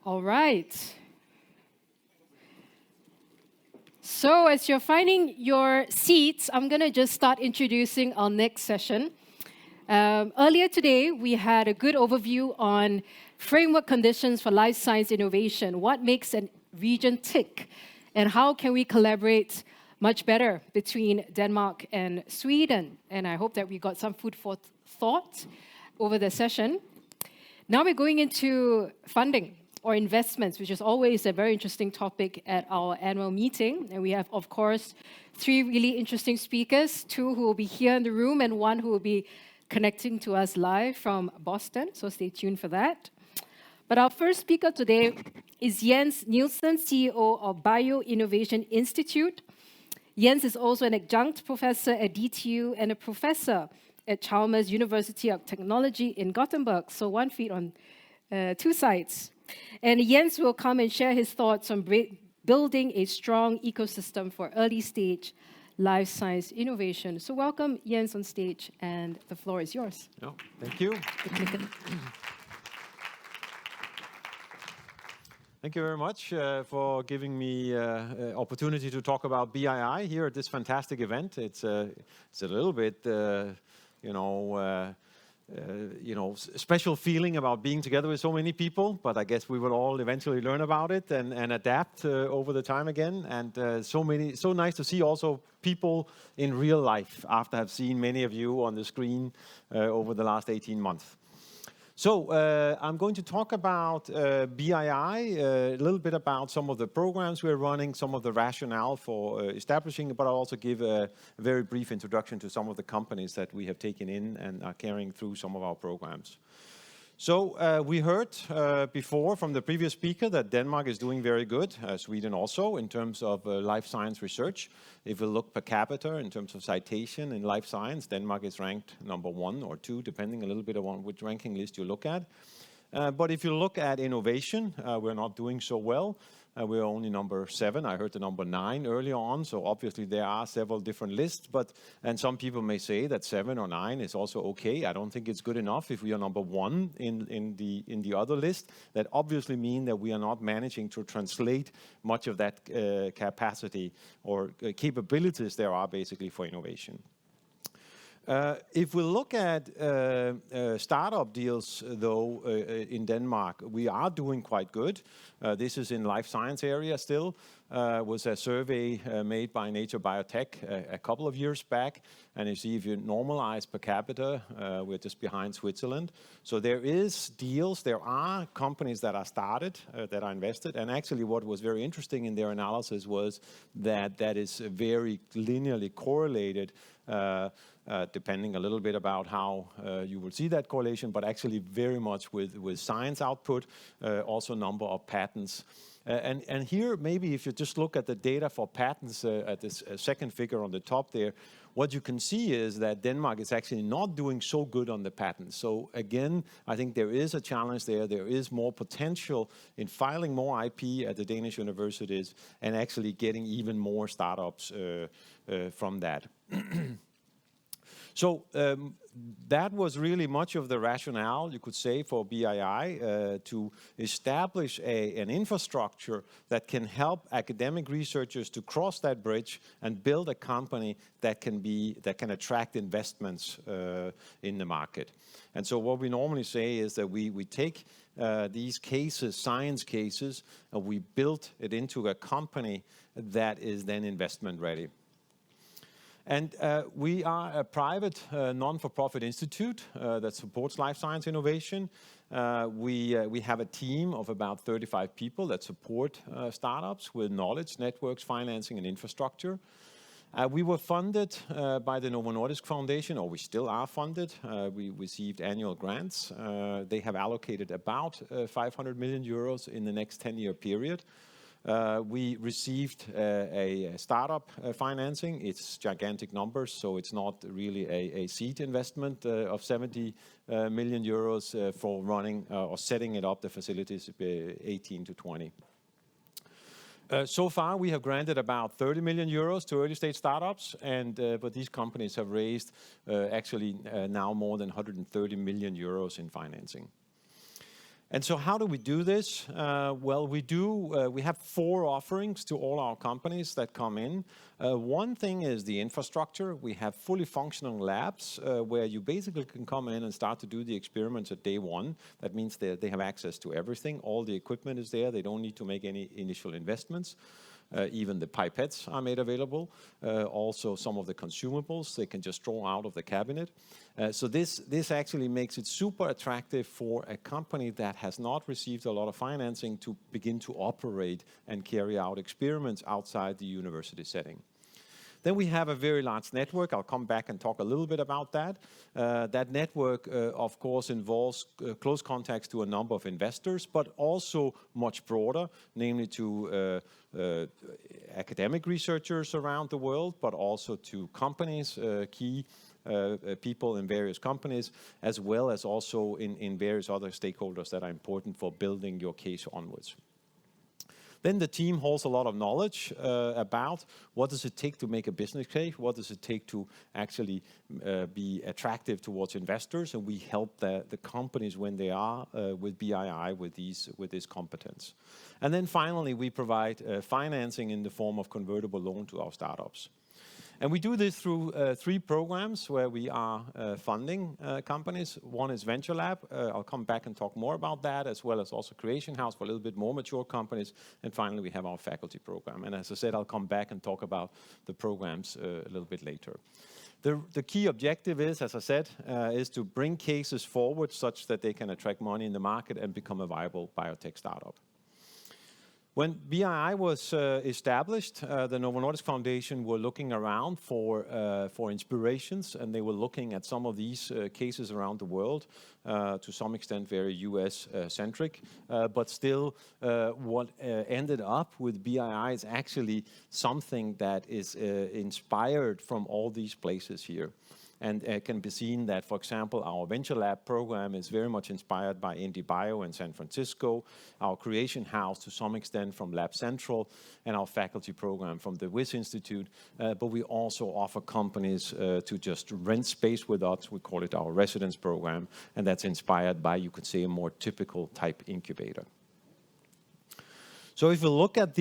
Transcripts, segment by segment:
All right. So as you're finding your seats, I'm going to just start introducing our next session. Earlier today, we had a good overview on framework conditions for life science innovation, what makes a region tick, and how can we collaborate much better between Denmark and Sweden. And I hope that we got some food for thought over the session. Now we're going into funding or investments, which is always a very interesting topic at our annual meeting. And we have, of course, 3 really interesting speakers, 2 who will be here in the room and 1 who will be connecting to us live from Boston, so stay tuned for that. But our first speaker today is Jens Nielsen, CEO of BioInnovation Institute. Jens is also an adjunct professor at DTU and a professor at Chalmers University of Technology in Gothenburg, so 1 feet on 2 sides. And Jens will come and share his thoughts on building a strong ecosystem for early-stage life science innovation. So welcome, Jens, on stage, and the floor is yours. Oh, thank you. Thank you very much for giving me opportunity to talk about BII here at this fantastic event. It's a little bit, special feeling about being together with so many people, but I guess we will all eventually learn about it and adapt over the time again. And so nice to see also people in real life after I've seen many of you on the screen over the last 18 months. So I'm going to talk about BII, a little bit about some of the programs we're running, some of the rationale for establishing, but I'll also give a very brief introduction to some of the companies that we have taken in and are carrying through some of our programs. So we heard before from the previous speaker that Denmark is doing very good, Sweden also, in terms of life science research. If we look per capita in terms of citation in life science, Denmark is ranked number 1 or 2, depending a little bit on which ranking list you look at. But if you look at innovation, we're not doing so well. We're only number 7. I heard the number 9 earlier on, so obviously there are several different lists. And some people may say that 7 or 9 is also okay. I don't think it's good enough if we are number 1 in the other list. That obviously means that we are not managing to translate much of that capacity or capabilities there are basically for innovation. If we look at startup deals, though, in Denmark, we are doing quite good. This is in life science area still. Was a survey made by Nature Biotech a couple of years back. And you see if you normalize per capita, we're just behind Switzerland. So there is deals, there are companies that are started, that are invested. And actually what was very interesting in their analysis was that that is very linearly correlated, depending a little bit about how you will see that correlation, but actually very much with science output, also number of patents. And here, maybe if you just look at the data for patents at this second figure on the top there, what you can see is that Denmark is actually not doing so good on the patents. So again, I think there is a challenge there. There is more potential in filing more IP at the Danish universities and actually getting even more startups from that. So that was really much of the rationale, you could say, for BII to establish an infrastructure that can help academic researchers to cross that bridge and build a company that can attract investments in the market. And so what we normally say is that we take these cases, science cases, and we build it into a company that is then investment ready. And we are a private non-for-profit institute that supports life science innovation. We have a team of about 35 people that support startups with knowledge, networks, financing, and infrastructure. We were funded by the Novo Nordisk Foundation, or we still are funded. We received annual grants. They have allocated about 500 million euros in the next 10-year period. We received a startup financing. It's gigantic numbers, so it's not really a seed investment of 70 million euros for running or setting it up, the facilities 18 to 20. So far, we have granted about 30 million euros to early stage startups, but these companies have raised actually now more than 130 million euros in financing. And so how do we do this? Well, we have 4 offerings to all our companies that come in. One thing is the infrastructure. We have fully functional labs where you basically can come in and start to do the experiments at day 1. That means they have access to everything. All the equipment is there. They don't need to make any initial investments. Even the pipettes are made available. Also, some of the consumables, they can just draw out of the cabinet. So this actually makes it super attractive for a company that has not received a lot of financing to begin to operate and carry out experiments outside the university setting. Then we have a very large network. I'll come back and talk a little bit about that. That network, of course, involves close contacts to a number of investors, but also much broader, namely to academic researchers around the world, but also to companies, key people in various companies, as well as also in various other stakeholders that are important for building your case onwards. Then the team holds a lot of knowledge about what does it take to make a business case, what does it take to actually be attractive towards investors, and we help the companies when they are with BII with this competence. And then finally, we provide financing in the form of convertible loan to our startups. And we do this through 3 programs where we are funding companies. One is Venture Lab. I'll come back and talk more about that, as well as also Creation House for a little bit more mature companies. And finally, we have our faculty program. And as I said, I'll come back and talk about the programs a little bit later. The key objective is, as I said, is to bring cases forward such that they can attract money in the market and become a viable biotech startup. When BII was established, the Novo Nordisk Foundation were looking around for inspirations, and they were looking at some of these cases around the world, to some extent very US-centric. But still, what ended up with BII is actually something that is inspired from all these places here. And it can be seen that, for example, our Venture Lab program is very much inspired by IndieBio in San Francisco, our Creation House to some extent from Lab Central, and our faculty program from the Wyss Institute. But we also offer companies to just rent space with us. We call it our residence program, and that's inspired by, you could say, a more typical type incubator. So if we look at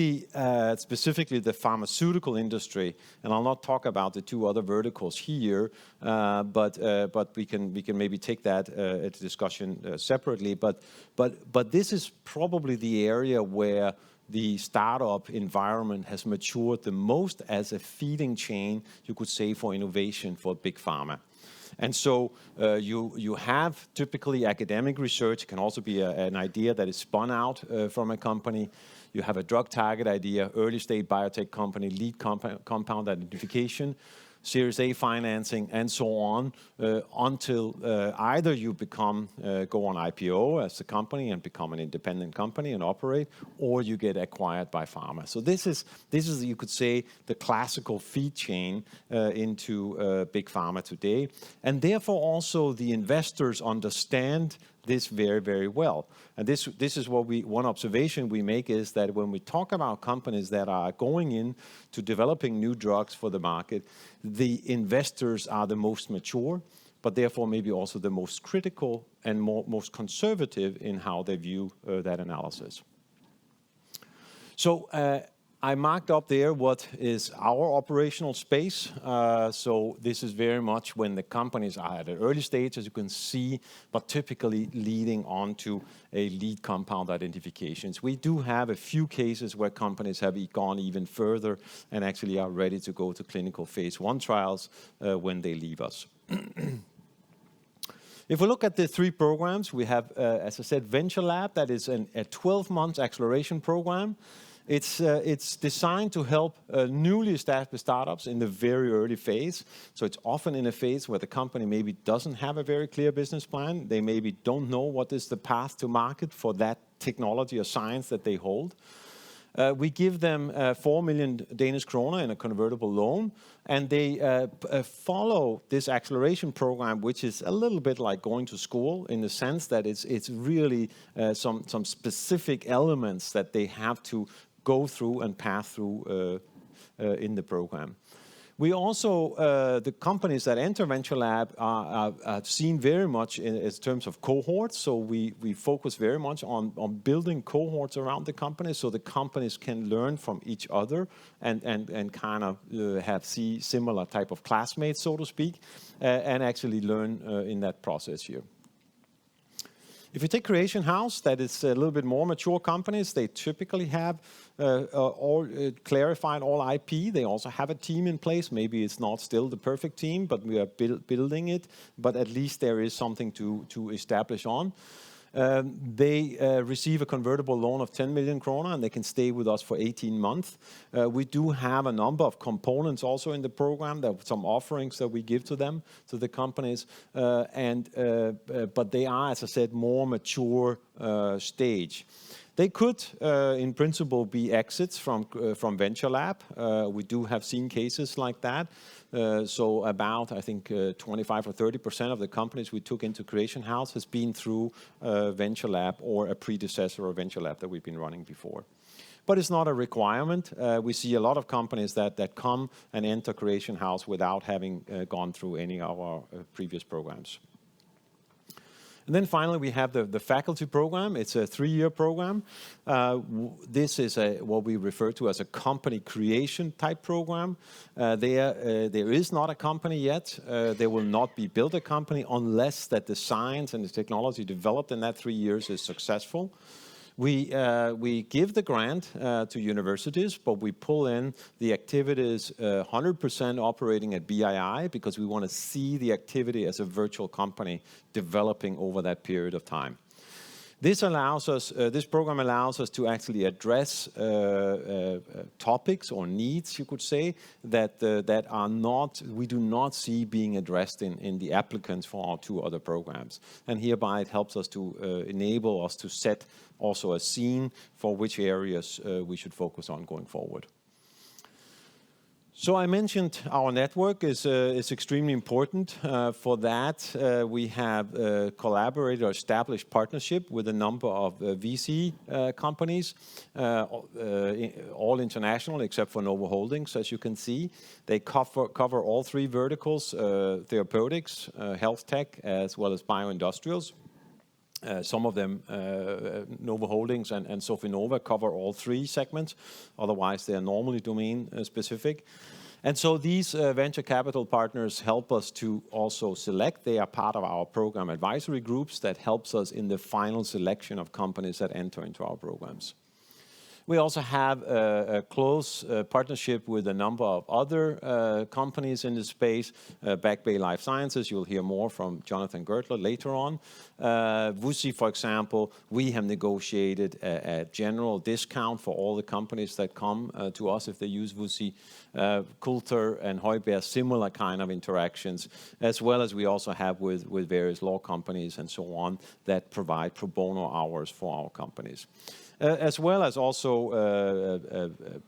specifically the pharmaceutical industry, and I'll not talk about the 2 other verticals here, but we can maybe take that into discussion separately. But this is probably the area where the startup environment has matured the most as a feeding chain, you could say, for innovation for big pharma. And so you have typically academic research. It can also be an idea that is spun out from a company. You have a drug target idea, early stage biotech company, lead compound identification, Series A financing, and so on, until either you go on IPO as a company and become an independent company and operate, or you get acquired by pharma. So this is you could say the classical feed chain into big pharma today, and therefore also the investors understand this very, very well. And this is what one observation we make is that when we talk about companies that are going in to developing new drugs for the market, the investors are the most mature, but therefore maybe also the most critical and most conservative in how they view that analysis. So I marked up there what is our operational space. So this is very much when the companies are at an early stage, as you can see, but typically leading on to a lead compound identifications. We do have a few cases where companies have gone even further and actually are ready to go to clinical phase 1 trials when they leave us. If we look at the 3 programs, we have, as I said, Venture Lab. That is a 12-month acceleration program. It's designed to help newly established startups in the very early phase. So it's often in a phase where the company maybe doesn't have a very clear business plan. They maybe don't know what is the path to market for that technology or science that they hold. We give them 4 million Danish kroner in a convertible loan, and they follow this acceleration program, which is a little bit like going to school in the sense that it's really some specific elements that they have to go through and pass through in the program. We also, the companies that enter Venture Lab are seen very much in terms of cohorts. So we focus very much on building cohorts around the companies so the companies can learn from each other and kind of see similar type of classmates, so to speak, and actually learn in that process here. If you take Creation House, that is a little bit more mature companies. They typically have all clarified all IP. They also have a team in place. Maybe it's not still the perfect team, but we are building it. But at least there is something to establish on. They receive a convertible loan of 10 million kroner, and they can stay with us for 18 months. We do have a number of components also in the program. There are some offerings that we give to them, to the companies. But they are, as I said, more mature stage. They could, in principle, be exits from Venture Lab. We do have seen cases like that. So about, I think, 25 or 30% of the companies we took into Creation House has been through Venture Lab or a predecessor of Venture Lab that we've been running before. But it's not a requirement. We see a lot of companies that come and enter Creation House without having gone through any of our previous programs. And then finally, we have the faculty program. It's a 3-year program. This is what we refer to as a company creation type program. There is not a company yet. There will not be built a company unless that the science and the technology developed in that 3 years is successful. We give the grant to universities, but we pull in the activities 100% operating at BII because we want to see the activity as a virtual company developing over that period of time. This allows us, this program allows us to actually address topics or needs, you could say, that are not, we do not see being addressed in the applicants for our 2 other programs. And hereby it helps us to enable us to set also a scene for which areas we should focus on going forward. So I mentioned our network is extremely important. For that, we have collaborated or established partnership with a number of VC companies, all international except for Novo Holdings, as you can see. They cover all 3 verticals, therapeutics, health tech, as well as bioindustrials. Some of them, Novo Holdings and Sofinova, cover all 3 segments. Otherwise, they are normally domain specific. And so these venture capital partners help us to also select. They are part of our program advisory groups that helps us in the final selection of companies that enter into our programs. We also have a close partnership with a number of other companies in the space. Back Bay Life Sciences, you'll hear more from Jonathan Gertler later on. Vusi, for example, we have negotiated a general discount for all the companies that come to us if they use Vusi. Coulter and Heuber, similar kind of interactions, as well as we also have with various law companies and so on that provide pro bono hours for our companies. As well as also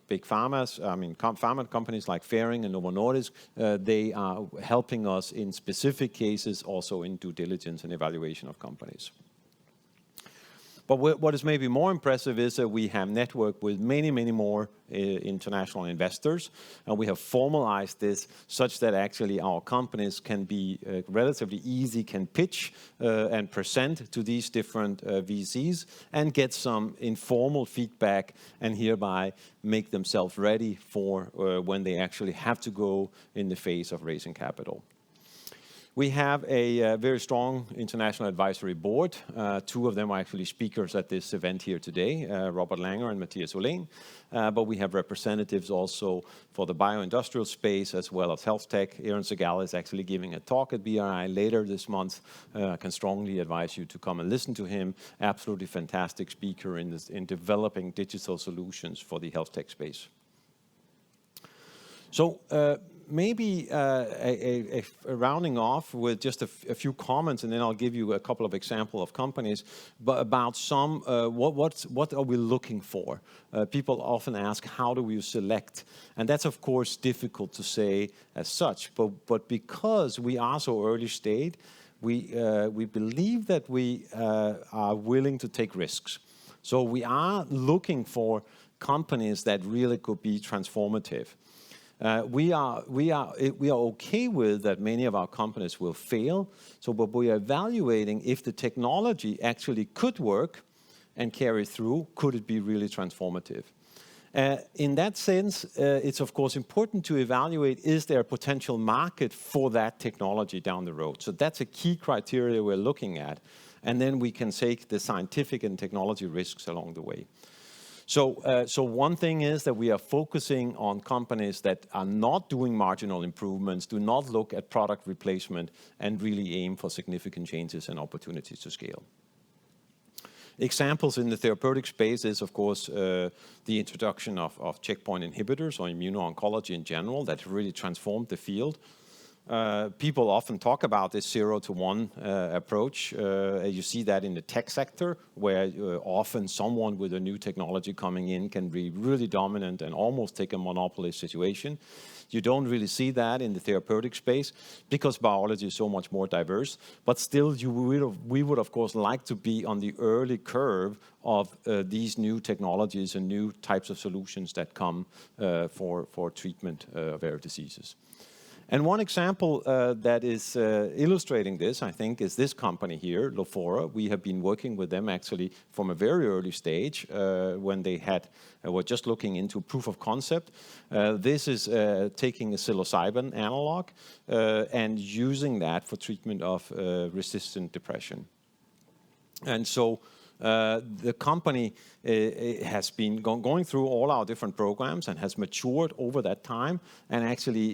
big pharmas, pharma companies like Ferring and Novo Nordisk, they are helping us in specific cases also in due diligence and evaluation of companies. But what is maybe more impressive is that we have networked with many, many more international investors, and we have formalized this such that actually our companies can be relatively easy, can pitch and present to these different VCs and get some informal feedback and hereby make themselves ready for when they actually have to go in the phase of raising capital. We have a very strong international advisory board. 2 of them are actually speakers at this event here today, Robert Langer and Matthias Olén. But we have representatives also for the bioindustrial space as well as health tech. Aaron Segal is actually giving a talk at BRI later this month. I can strongly advise you to come and listen to him. Absolutely fantastic speaker in developing digital solutions for the health tech space. So maybe a rounding off with just a few comments, and then I'll give you a couple of examples of companies, but about some, what are we looking for? People often ask, how do we select? And that's, of course, difficult to say as such, but because we are so early stage, we believe that we are willing to take risks. So we are looking for companies that really could be transformative. We are okay with that many of our companies will fail. So, but we are evaluating if the technology actually could work and carry through. Could it be really transformative? In that sense, it's of course important to evaluate, is there a potential market for that technology down the road? So that's a key criteria we're looking at. And then we can take the scientific and technology risks along the way. So one thing is that we are focusing on companies that are not doing marginal improvements, do not look at product replacement, and really aim for significant changes and opportunities to scale. Examples in the therapeutic space is, of course, the introduction of checkpoint inhibitors or immuno-oncology in general that really transformed the field. People often talk about this 0 to 1 approach. You see that in the tech sector, where often someone with a new technology coming in can be really dominant and almost take a monopoly situation. You don't really see that in the therapeutic space because biology is so much more diverse. But still, we would, of course, like to be on the early curve of these new technologies and new types of solutions that come for treatment of rare diseases. And one example that is illustrating this, I think, is this company here, Lofora. We have been working with them actually from a very early stage when they were just looking into proof of concept. This is taking a psilocybin analog and using that for treatment of resistant depression. And so the company has been going through all our different programs and has matured over that time, and actually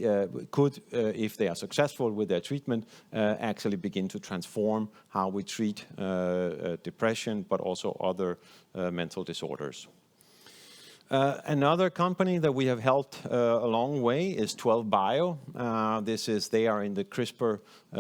could, if they are successful with their treatment, actually begin to transform how we treat depression, but also other mental disorders. Another company that we have helped a long way is 12 Bio. They are in the CRISPR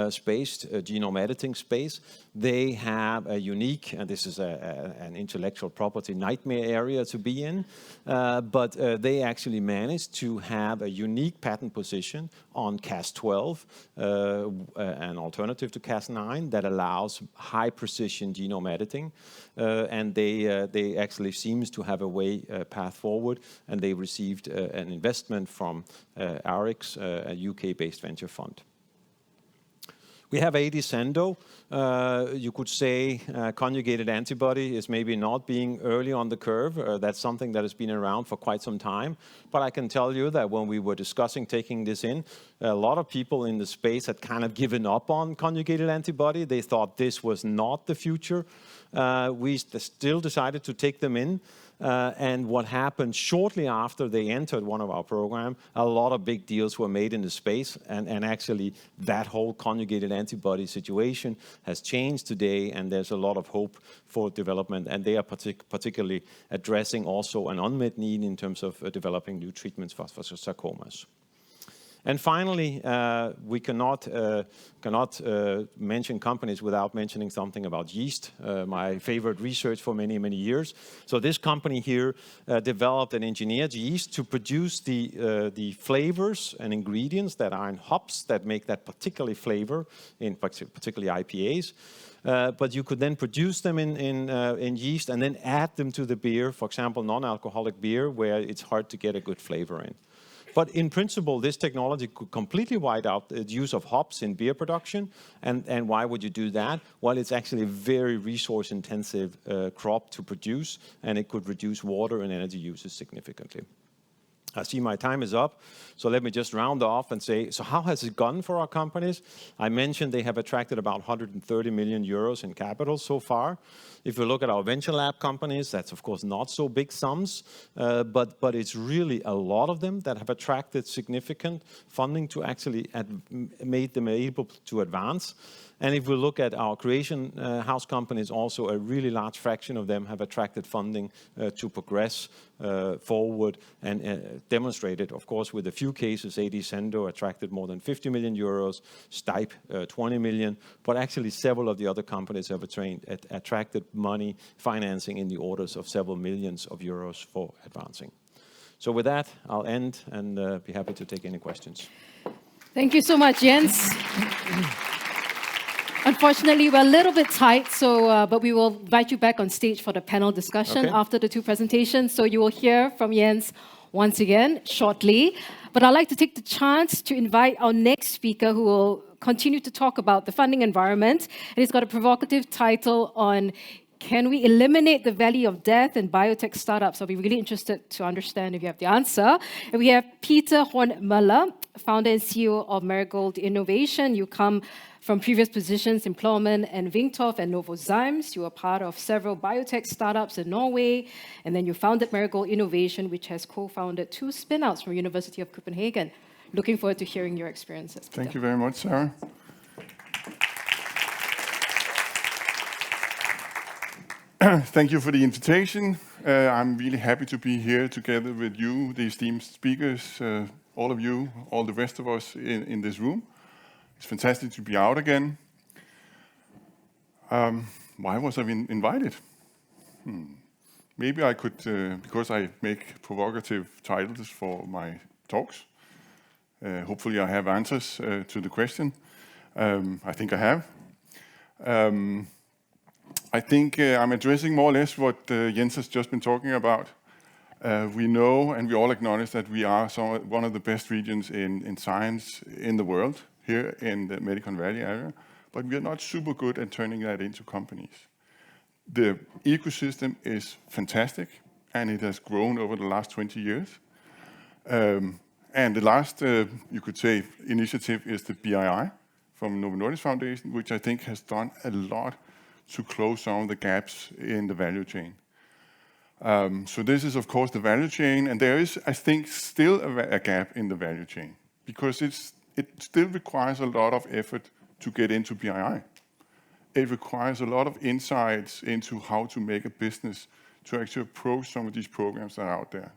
space, genome editing space. They have a unique, and this is an intellectual property nightmare area to be in, but they actually managed to have a unique patent position on Cas12, an alternative to Cas9 that allows high precision genome editing. And they actually seems to have a path forward, and they received an investment from Arix, a UK-based venture fund. We have Sendo. You could say conjugated antibody is maybe not being early on the curve. That's something that has been around for quite some time. But I can tell you that when we were discussing taking this in, a lot of people in the space had kind of given up on conjugated antibody. They thought this was not the future. We still decided to take them in. And what happened shortly after they entered one of our programs, a lot of big deals were made in the space. And actually, that whole conjugated antibody situation has changed today, and there's a lot of hope for development. And they are particularly addressing also an unmet need in terms of developing new treatments for sarcomas. And finally, we cannot mention companies without mentioning something about yeast, my favorite research for many, many years. So this company here developed an engineered yeast to produce the flavors and ingredients that are in hops that make that particular flavor, in particularly IPAs. But you could then produce them in yeast and then add them to the beer, for example, non-alcoholic beer, where it's hard to get a good flavor in. But in principle, this technology could completely wipe out the use of hops in beer production. And why would you do that? Well, it's actually a very resource-intensive crop to produce, and it could reduce water and energy uses significantly. I see my time is up, so let me just round off and say, so how has it gone for our companies? I mentioned they have attracted about 130 million euros in capital so far. If you look at our venture lab companies, that's of course not so big sums, but it's really a lot of them that have attracted significant funding to actually made them able to advance. And if we look at our creation house companies, also a really large fraction of them have attracted funding to progress forward and demonstrated, of course, with a few cases. Sendo attracted more than 50 million euros, Stipe 20 million, but actually several of the other companies have attracted money, financing in the orders of several millions of euros for advancing. So with that, I'll end and be happy to take any questions. Thank you so much, Jens. Unfortunately, we're a little bit tight, so but we will invite you back on stage for the panel discussion after the two presentations. So you will hear from Jens once again shortly. But I'd like to take the chance to invite our next speaker who will continue to talk about the funding environment. And he's got a provocative title on can we eliminate the valley of death in biotech startups? I'll be really interested to understand if you have the answer. And we have Peter Møller, founder and CEO of Marigold Innovation. You come from previous positions in Plomen and Vingtorf and Novozymes. You were part of several biotech startups in Norway. And then you founded Marigold Innovation, which has co-founded 2 spin-outs from University of Copenhagen. Looking forward to hearing your experiences, Peter. Thank you very much, Sarah. Thank you for the invitation. I'm really happy to be here together with you, the esteemed speakers, all of you, all the rest of us in this room. It's fantastic to be out again. Why was I invited? Maybe I could, because I make provocative titles for my talks. Hopefully I have answers to the question. I think I have. I think I'm addressing more or less what Jens has just been talking about. We know and we all acknowledge that we are one of the best regions in science in the world, here in the Silicon Valley area, but we are not super good at turning that into companies. The ecosystem is fantastic, and it has grown over the last 20 years. And the last, you could say, initiative is the BII from Novo Nordisk Foundation, which I think has done a lot to close some of the gaps in the value chain. So this is, of course, the value chain, and there is, I think, still a gap in the value chain, because it still requires a lot of effort to get into BII. It requires a lot of insights into how to make a business to actually approach some of these programs that are out there.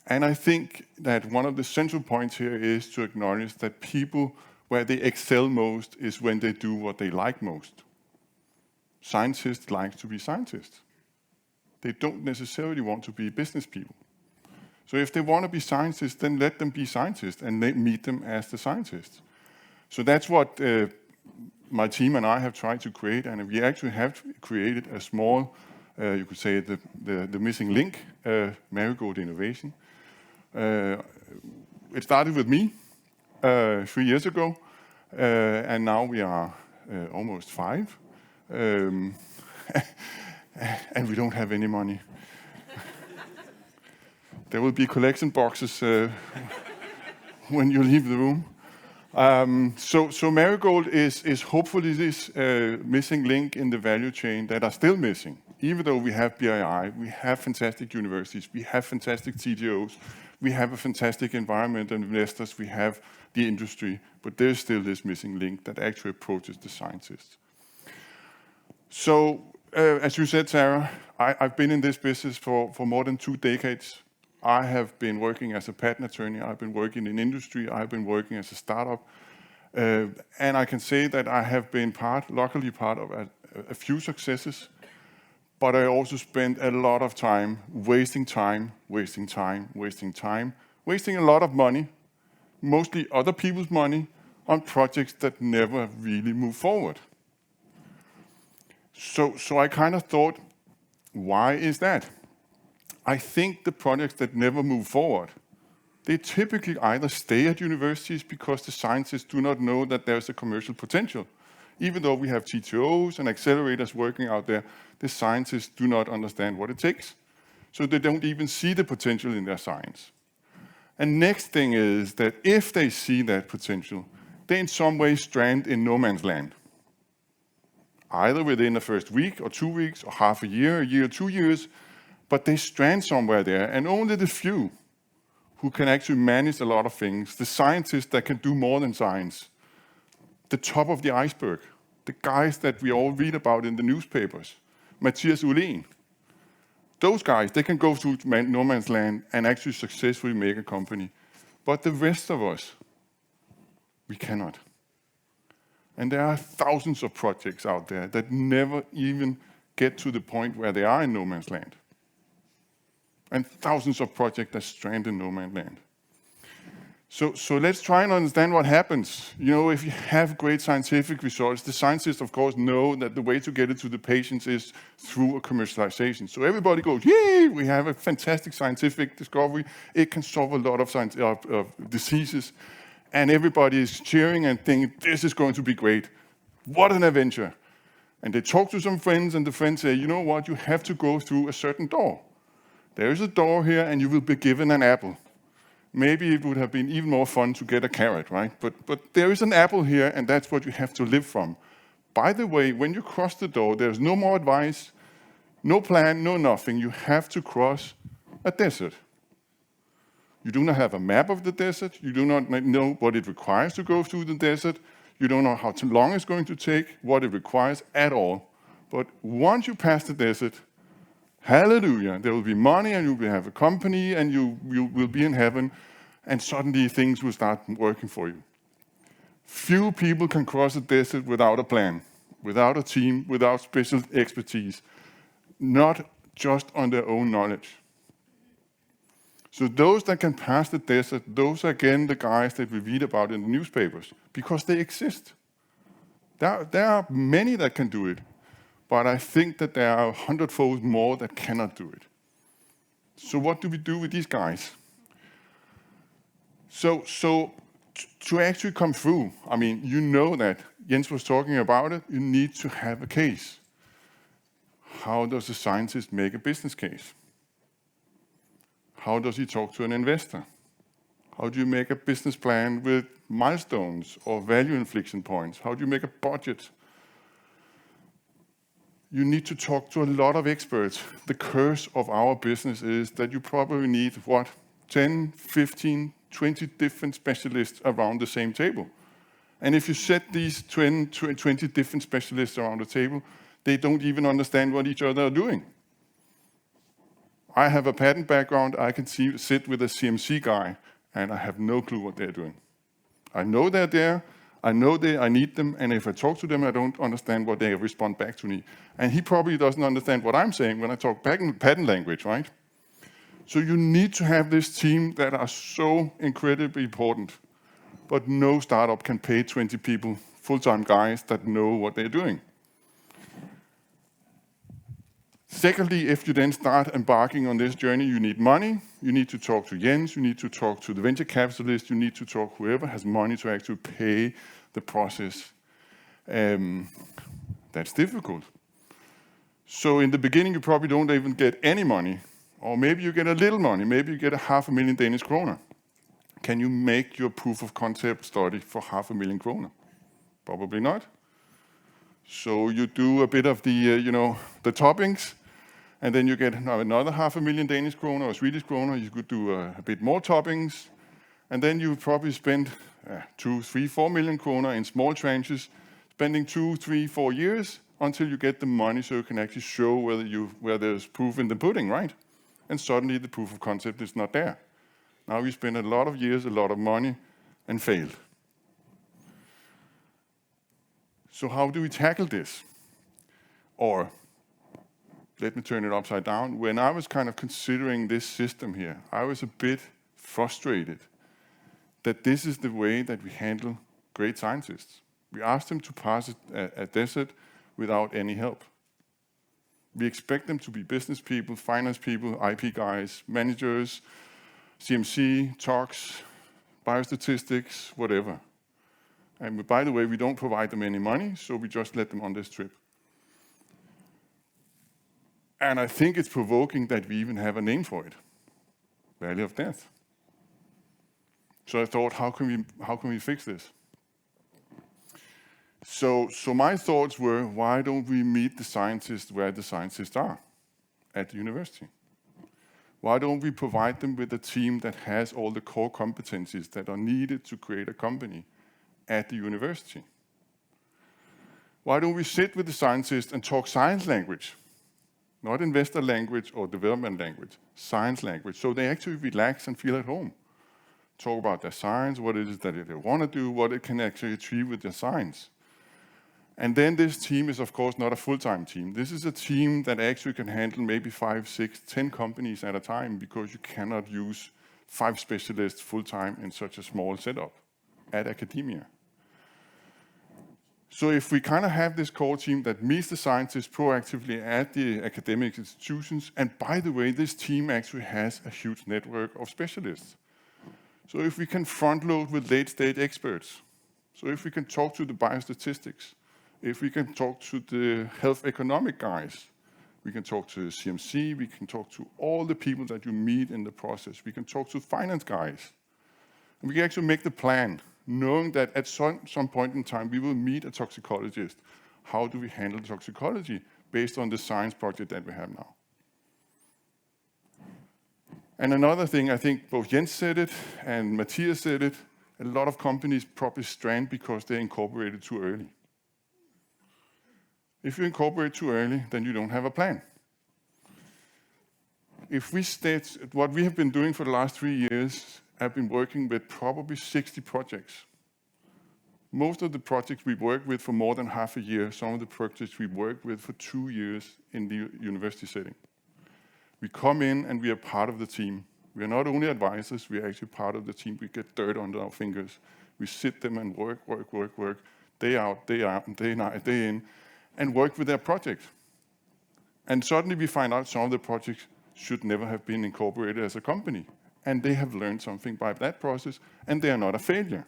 And I think that one of the central points here is to acknowledge that people, where they excel most is when they do what they like most. Scientists like to be scientists. They don't necessarily want to be business people. So if they want to be scientists, then let them be scientists and meet them as the scientists. So that's what my team and I have tried to create, and we actually have created a small, you could say, the missing link, Marigold Innovation. It started with me 3 years ago, and now we are almost 5. And we don't have any money. There will be collection boxes when you leave the room. So Marigold is hopefully this missing link in the value chain that are still missing. Even though we have BII, we have fantastic universities, we have fantastic CTOs, we have a fantastic environment and investors, we have the industry, but there's still this missing link that actually approaches the scientists. So, as you said, Sarah, I've been in this business for more than 2 decades. I have been working as a patent attorney, I've been working in industry, I've been working as a startup, and I can say that I have been luckily part of a few successes, but I also spent a lot of time wasting a lot of money, mostly other people's money, on projects that never really move forward. So I kind of thought, why is that? I think the projects that never move forward, they typically either stay at universities because the scientists do not know that there's a commercial potential. Even though we have TTOs and accelerators working out there, the scientists do not understand what it takes. So they don't even see the potential in their science. And next thing is that if they see that potential, they in some way strand in no man's land. Either within the first week or 2 weeks or half a year, 2 years, but they strand somewhere there, and only the few who can actually manage a lot of things, the scientists that can do more than science, the top of the iceberg, the guys that we all read about in the newspapers, Mathias Ullén, those guys, they can go through no man's land and actually successfully make a company. But the rest of us, we cannot. And there are thousands of projects out there that never even get to the point where they are in no man's land. And thousands of projects that strand in no man's land. So let's try and understand what happens. You know, if you have great scientific results, the scientists, of course, know that the way to get it to the patients is through a commercialization. So everybody goes, yay, we have a fantastic scientific discovery. It can solve a lot of diseases. And everybody is cheering and thinking, this is going to be great. What an adventure. And they talk to some friends, and the friends say, you know what, you have to go through a certain door. There is a door here, and you will be given an apple. Maybe it would have been even more fun to get a carrot, right? But there is an apple here, and that's what you have to live from. By the way, when you cross the door, there's no more advice, no plan, no nothing. You have to cross a desert. You do not have a map of the desert. You do not know what it requires to go through the desert. You don't know how long it's going to take, what it requires at all. But once you pass the desert, hallelujah, there will be money, and you will have a company, and you will be in heaven, and suddenly things will start working for you. Few people can cross a desert without a plan, without a team, without special expertise, not just on their own knowledge. So those that can pass the desert, those are again the guys that we read about in the newspapers, because they exist. There are many that can do it, but I think that there are 100-fold more that cannot do it. So what do we do with these guys? So to actually come through, I mean, you know that Jens was talking about it, you need to have a case. How does a scientist make a business case? How does he talk to an investor? How do you make a business plan with milestones or value inflection points? How do you make a budget? You need to talk to a lot of experts. The curse of our business is that you probably need, 10, 15, 20 different specialists around the same table. And if you set these 20 different specialists around the table, they don't even understand what each other are doing. I have a patent background. I can sit with a CMC guy, and I have no clue what they're doing. I know they're there. I know I need them, and if I talk to them, I don't understand what they respond back to me. And he probably doesn't understand what I'm saying when I talk patent language, right? So you need to have this team that are so incredibly important, but no startup can pay 20 people, full-time guys that know what they're doing. Secondly, if you then start embarking on this journey, you need money. You need to talk to Jens. You need to talk to the venture capitalist. You need to talk to whoever has money to actually pay the process. That's difficult. So in the beginning, you probably don't even get any money. Or maybe you get a little money. Maybe you get 500,000 Danish kroner. Can you make your proof of concept study for 500,000 kroner? Probably not. So you do a bit of the, the toppings, and then you get another 500,000 Danish kroner or Swedish kroner. You could do a bit more toppings, and then you probably spend 2, 3, 4 million kroner in small tranches, spending 2, 3, 4 years until you get the money so you can actually show where there's proof in the pudding, right? And suddenly the proof of concept is not there. Now you spend a lot of years, a lot of money, and failed. So how do we tackle this? Or, let me turn it upside down. When I was kind of considering this system here, I was a bit frustrated that this is the way that we handle great scientists. We ask them to pass a desert without any help. We expect them to be business people, finance people, IP guys, managers, CMC, tox, biostatistics, whatever. And by the way, we don't provide them any money, so we just let them on this trip. And I think it's provoking that we even have a name for it. Valley of Death. So I thought, how can we fix this? So my thoughts were, why don't we meet the scientists where the scientists are? At the university. Why don't we provide them with a team that has all the core competencies that are needed to create a company at the university? Why don't we sit with the scientists and talk science language? Not investor language or development language, science language. So they actually relax and feel at home. Talk about their science, what it is that they want to do, what it can actually achieve with their science. And then this team is, of course, not a full-time team. This is a team that actually can handle maybe 5, 6, 10 companies at a time, because you cannot use 5 specialists full-time in such a small setup at academia. So if we kind of have this core team that meets the scientists proactively at the academic institutions, and by the way, this team actually has a huge network of specialists. So if we can front load with late-stage experts, so if we can talk to the biostatistics, if we can talk to the health economic guys, we can talk to CMC, we can talk to all the people that you meet in the process, we can talk to finance guys, and we can actually make the plan, knowing that at some point in time we will meet a toxicologist. How do we handle toxicology based on the science project that we have now? And another thing, I think both Jens said it and Matthias said it, a lot of companies probably strand because they incorporated too early. If you incorporate too early, then you don't have a plan. If we state what we have been doing for the last 3 years, I've been working with probably 60 projects. Most of the projects we work with for more than half a year, some of the projects we work with for 2 years in the university setting. We come in and we are part of the team. We are not only advisors, we are actually part of the team. We get dirt under our fingers. We sit them and work, day out, day in, and work with their project. And suddenly we find out some of the projects should never have been incorporated as a company. And they have learned something by that process, and they are not a failure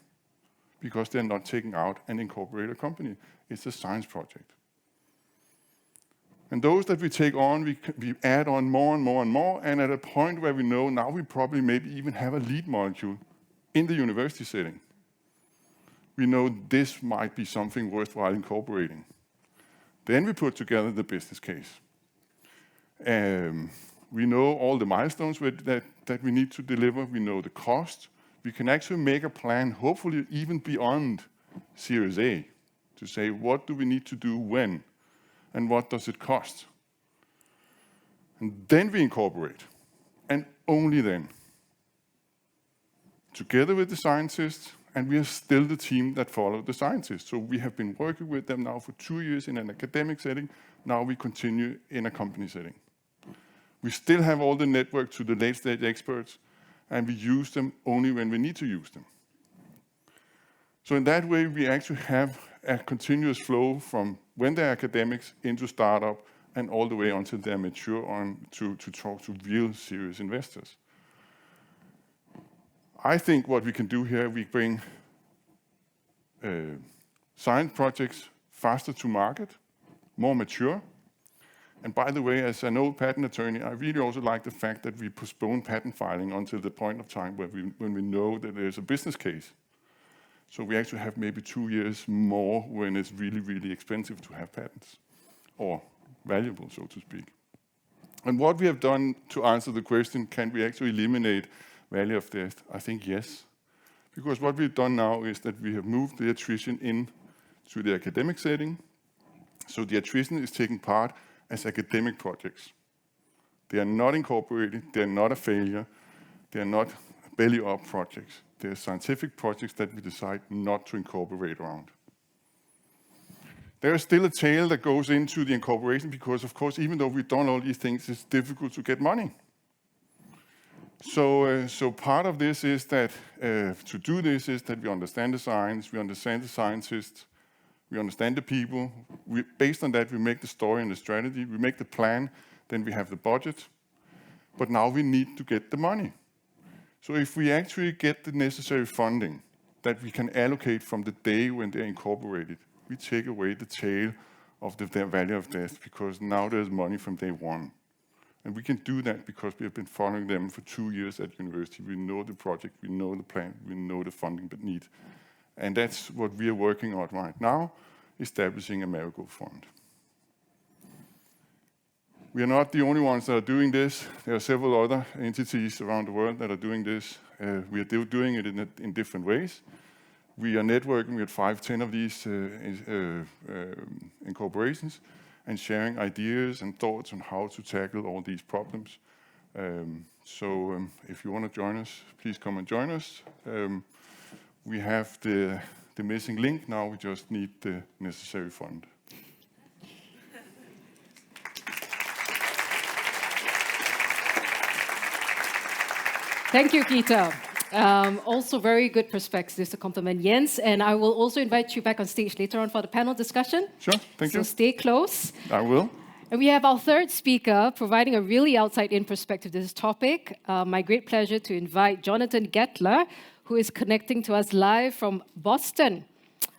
because they're not taking out and incorporate a company. It's a science project. And those that we take on, we add on more and more and more, and at a point where we know now we probably maybe even have a lead molecule in the university setting. We know this might be something worthwhile incorporating. Then we put together the business case. We know all the milestones that we need to deliver. We know the cost. We can actually make a plan, hopefully even beyond Series A, to say what do we need to do when, and what does it cost? And then we incorporate, and only then. Together with the scientists, and we are still the team that follow the scientists. So we have been working with them now for 2 years in an academic setting. Now we continue in a company setting. We still have all the network to the late-stage experts, and we use them only when we need to use them. So in that way, we actually have a continuous flow from when they're academics into startup and all the way until they're mature on to talk to real serious investors. I think what we can do here, we bring science projects faster to market, more mature. And by the way, as an old patent attorney, I really also like the fact that we postpone patent filing until the point of time when we know that there's a business case. So we actually have maybe 2 years more when it's really, really expensive to have patents, or valuable, so to speak. And what we have done to answer the question, can we actually eliminate value of death? I think yes. Because what we've done now is that we have moved the attrition into the academic setting. So the attrition is taking part as academic projects. They are not incorporated, they are not a failure, they are not belly-up projects. They are scientific projects that we decide not to incorporate around. There is still a tail that goes into the incorporation because, of course, even though we've done all these things, it's difficult to get money. So part of this is that to do this is that we understand the science, we understand the scientists, we understand the people. Based on that, we make the story and the strategy, we make the plan, then we have the budget. But now we need to get the money. So if we actually get the necessary funding that we can allocate from the day when they're incorporated, we take away the tail of the value of death because now there's money from day one. And we can do that because we have been following them for 2 years at university. We know the project, we know the plan, we know the funding need. And that's what we are working on right now, establishing a Marigold fund. We are not the only ones that are doing this. There are several other entities around the world that are doing this. We are doing it in different ways. We are networking with 5-10 of these incorporations and sharing ideas and thoughts on how to tackle all these problems. So if you want to join us, please come and join us. We have the missing link. Now we just need the necessary fund. Thank you, Peter. Also very good perspectives to compliment Jens, and I will also invite you back on stage later on for the panel discussion. Sure, thank you. So stay close. I will. And we have our third speaker providing a really outside-in perspective to this topic. My great pleasure to invite Jonathan Gertler, who is connecting to us live from Boston.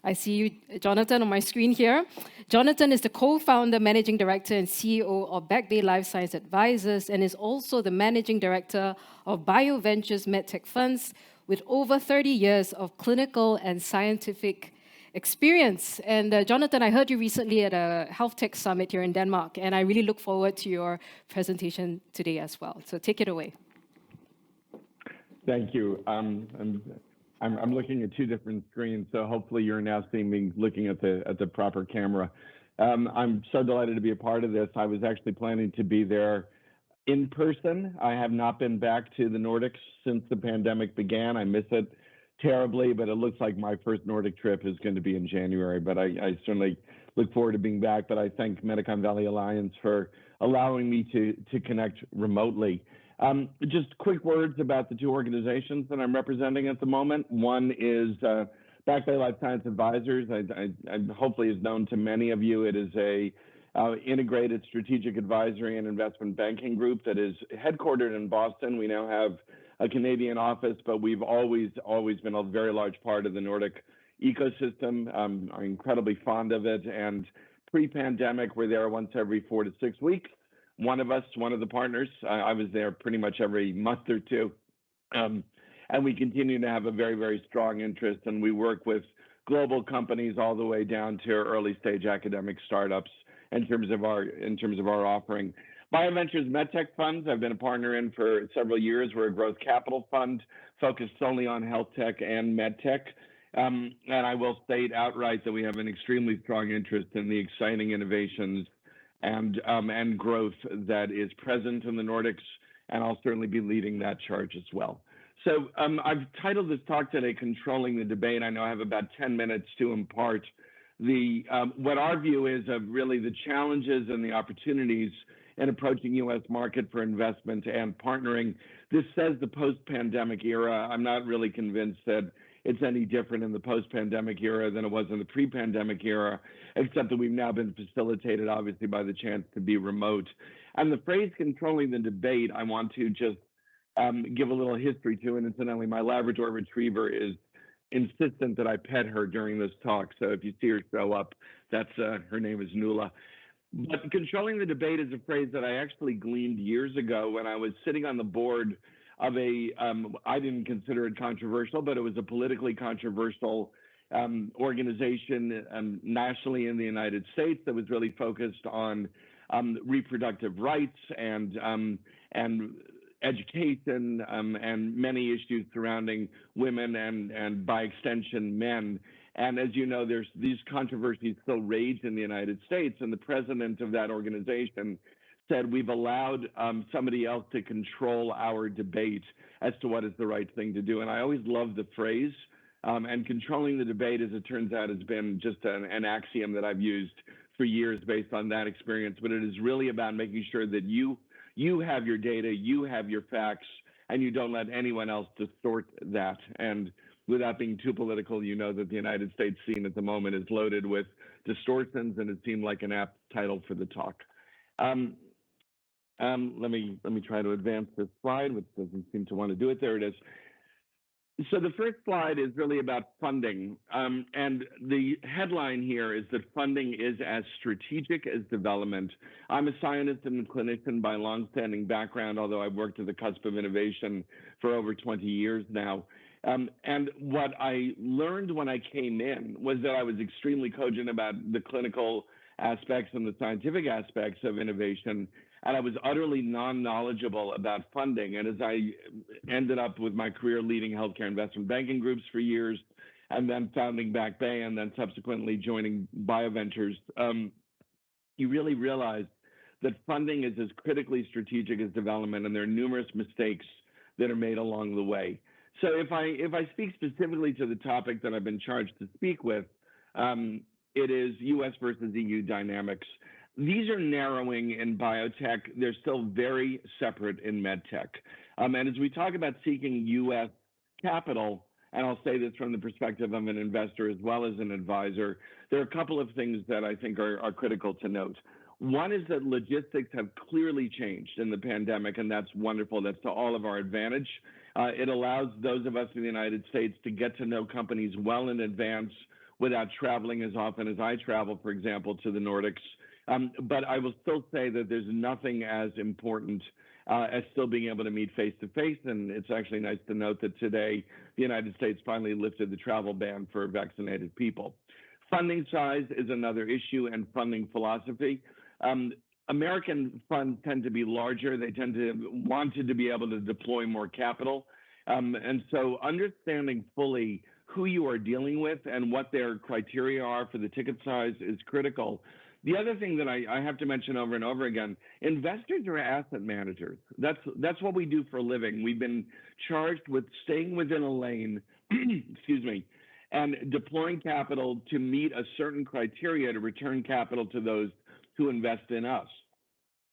I see you, Jonathan, on my screen here. Jonathan is the co-founder, managing director, and CEO of Back Bay Life Science Advisors, and is also the managing director of BioVentures MedTech funds, with over 30 years of clinical and scientific experience. And Jonathan, I heard you recently at a health tech summit here in Denmark, and I really look forward to your presentation today as well. So take it away. Thank you. I'm looking at two different screens, so hopefully you're now seeing me looking at the proper camera. I'm so delighted to be a part of this. I was actually planning to be there in person. I have not been back to the Nordics since the pandemic began. I miss it terribly, but it looks like my first Nordic trip is going to be in January. But I certainly look forward to being back. But I thank Medicon Valley Alliance for allowing me to connect remotely. Just quick words about the two organizations that I'm representing at the moment. One is Back Bay Life Science Advisors. I hopefully is known to many of you. It is a integrated strategic advisory and investment banking group that is headquartered in Boston. We now have a Canadian office, but we've always been a very large part of the Nordic ecosystem. I'm incredibly fond of it. And pre-pandemic, we're there once every 4 to 6 weeks. One of the partners, I was there pretty much every month or two. And we continue to have a very, very strong interest, and we work with global companies all the way down to early stage academic startups in terms of our offering. BioVentures MedTech funds, I've been a partner in for several years. We're a growth capital fund focused solely on health tech and medtech. And I will state outright that we have an extremely strong interest in the exciting innovations and growth that is present in the Nordics, and I'll certainly be leading that charge as well. So I've titled this talk today, Controlling the Debate. I know I have about 10 minutes to impart what our view is of really the challenges and the opportunities in approaching U.S. market for investment and partnering. This says the post-pandemic era. I'm not really convinced that it's any different in the post-pandemic era than it was in the pre-pandemic era, except that we've now been facilitated, obviously, by the chance to be remote. And the phrase controlling the debate, I want to just give a little history to. And incidentally, my Labrador retriever is insistent that I pet her during this talk. So if you see her show up, that's her name is Nuala. But controlling the debate is a phrase that I actually gleaned years ago when I was sitting on the board of I didn't consider it controversial, but it was a politically controversial organization nationally in the United States that was really focused on reproductive rights and education and many issues surrounding women and by extension men. And as you know, these controversies still rage in the United States, and the president of that organization said, we've allowed somebody else to control our debate as to what is the right thing to do. And I always love the phrase, and controlling the debate, as it turns out, has been just an axiom that I've used for years based on that experience. But it is really about making sure that you have your data, you have your facts, and you don't let anyone else distort that. And without being too political, you know that the United States scene at the moment is loaded with distortions, and it seemed like an apt title for the talk. Let me try to advance this slide, which doesn't seem to want to do it. There it is. So the first slide is really about funding. And the headline here is that funding is as strategic as development. I'm a scientist and a clinician by longstanding background, although I've worked at the cusp of innovation for over 20 years now. And what I learned when I came in was that I was extremely cogent about the clinical aspects and the scientific aspects of innovation, and I was utterly non-knowledgeable about funding. And as I ended up with my career leading healthcare investment banking groups for years, and then founding Back Bay, and then subsequently joining BioVentures, you really realize that funding is as critically strategic as development, and there are numerous mistakes that are made along the way. So if I speak specifically to the topic that I've been charged to speak with, it is U.S. versus EU dynamics. These are narrowing in biotech. They're still very separate in medtech. And as we talk about seeking U.S. capital, and I'll say this from the perspective of an investor as well as an advisor, there are a couple of things that I think are critical to note. One is that logistics have clearly changed in the pandemic, and that's wonderful. That's to all of our advantage. It allows those of us in the United States to get to know companies well in advance without traveling as often as I travel, for example, to the Nordics. But I will still say that there's nothing as important as still being able to meet face-to-face. And it's actually nice to note that today, the United States finally lifted the travel ban for vaccinated people. Funding size is another issue, and funding philosophy. American funds tend to be larger. They tend to wanted to be able to deploy more capital. And so understanding fully who you are dealing with and what their criteria are for the ticket size is critical. The other thing that I have to mention over and over again, investors are asset managers. That's what we do for a living. We've been charged with staying within a lane, excuse me, and deploying capital to meet a certain criteria to return capital to those who invest in us.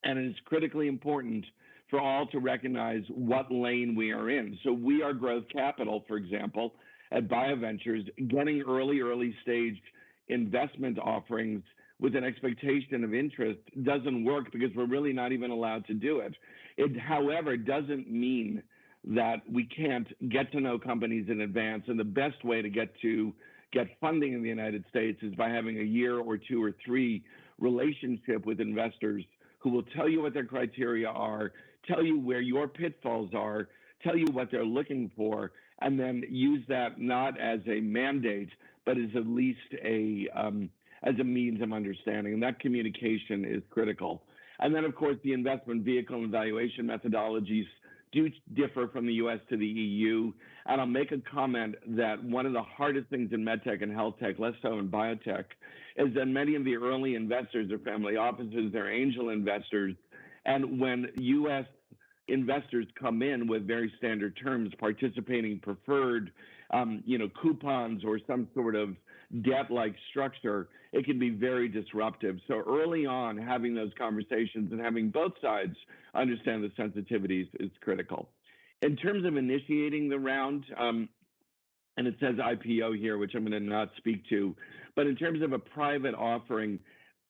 And it's critically important for all to recognize what lane we are in. So we are growth capital, for example, at BioVentures, getting early stage investment offerings with an expectation of interest doesn't work because we're really not even allowed to do it. It, however, doesn't mean that we can't get to know companies in advance. And the best way to get funding in the United States is by having a year or 2 or 3 relationship with investors who will tell you what their criteria are, tell you where your pitfalls are, tell you what they're looking for, and then use that not as a mandate, but as at least as a means of understanding. And that communication is critical. And then, of course, the investment vehicle and valuation methodologies do differ from the US to the EU. And I'll make a comment that one of the hardest things in medtech and health tech, less so in biotech, is that many of the early investors are family offices, they're angel investors. And when US investors come in with very standard terms, participating preferred, coupons or some sort of debt-like structure, it can be very disruptive. So early on, having those conversations and having both sides understand the sensitivities is critical. In terms of initiating the round, and it says IPO here, which I'm going to not speak to, but in terms of a private offering,